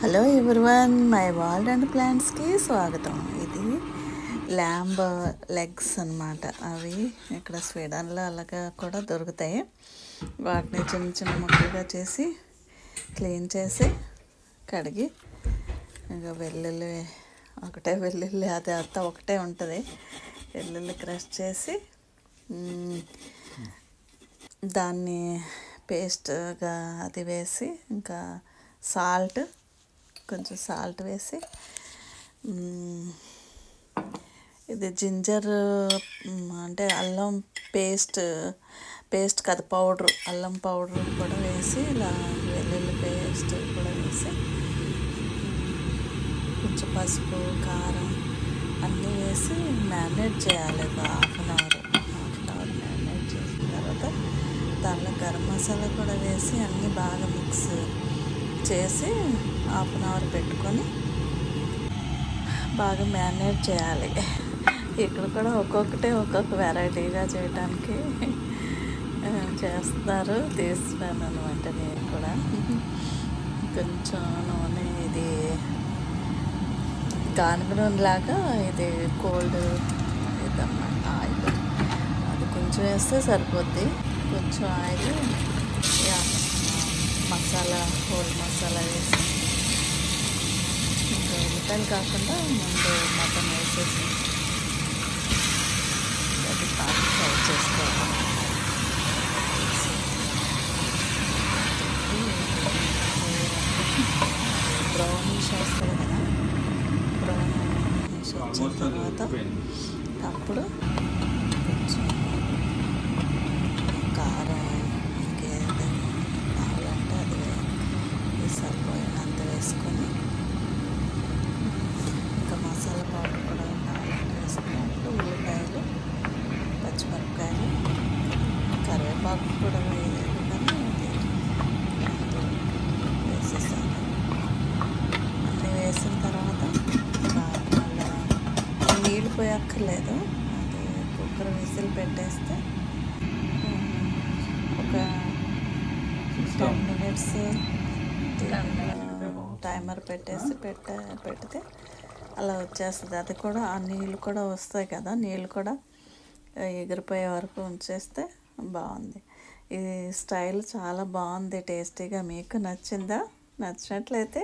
Hello everyone, my world and ప్లాంట్స్కి స్వాగతం. ఇది ల్యాంబ్ లెగ్స్ అన్నమాట. అవి ఇక్కడ స్వీడన్లో అలాగా కూడా దొరుకుతాయి. వాటిని చిన్న చిన్న ముక్కలుగా చేసి క్లీన్ చేసి కడిగి ఇంకా వెల్లుల్లి వెల్లుల్లి అది అంతా ఒకటే ఉంటుంది. వెల్లుల్లి క్రష్ చేసి దాన్ని పేస్ట్గా అది వేసి ఇంకా కొంచెం సాల్ట్ వేసి ఇది జింజర్ అంటే అల్లం పేస్ట్ కాదు పౌడరు, అల్లం పౌడర్ కూడా వేసి ఇలా వెల్లుల్లి పేస్ట్ కూడా వేసి కొంచెం పసుపు కారం అన్నీ వేసి మ్యారినేట్ చేయాలి. ఒక హాఫ్ అన్ అవర్ మ్యారినేట్ చేసిన తర్వాత దానిలో గరం మసాలా కూడా వేసి అన్నీ బాగా మిక్స్ చేసి హాఫ్ అన్ అవర్ పెట్టుకొని బాగా మ్యారినేట్ చేయాలి. ఇక్కడ కూడా ఒక్కొక్క వెరైటీగా చేయడానికి చేస్తారు. తీస్తున్నాను అనమాట నేను కూడా. కొంచెం నూనె, ఇది గానుగ నూనె లాగా, ఇది కోల్డ్ ఇదన్నమాట ఆయిల్. అది కొంచెం వేస్తే సరిపోద్ది. కొంచెం ఆయిల్, మసాలా, హోల్ మసాలా వేసి ఇంకా ఉల్లిపాయలు కాకుండా ముందు మటన్ వేసేసి అది బాగా ఫ్రై చేసుకోవాలి. బ్రౌనిష్ వస్తుంది కదా, బ్రౌనిష్ వచ్చిన తర్వాత అప్పుడు కొంచెం కారం ఇంకేది కావాలంటే అది సరిపోయినంత వేసుకొని ఇంకా మసాలా పౌడర్ కూడా కావాలంటే వేసుకున్నప్పుడు ఉల్లిపాయలు, పచ్చిమిరపకాయలు, కరివేపాకు కూడా వేయాలి. వేసేసాను. అన్నీ వేసిన తర్వాత మళ్ళీ నీళ్ళు పోయక్కర్లేదు. అది కుక్కర్ విజిల్ పెట్టేస్తే ఒక 10 minutes టైమర్ పెట్టేసి పెడితే అలా వచ్చేస్తుంది. అది కూడా ఆ నీళ్ళు కూడా వస్తాయి కదా, నీళ్ళు కూడా ఎగిరిపోయే వరకు ఉంచేస్తే బాగుంది. ఈ స్టైల్ చాలా బాగుంది, టేస్టీగా. మీకు నచ్చిందా? నచ్చినట్లయితే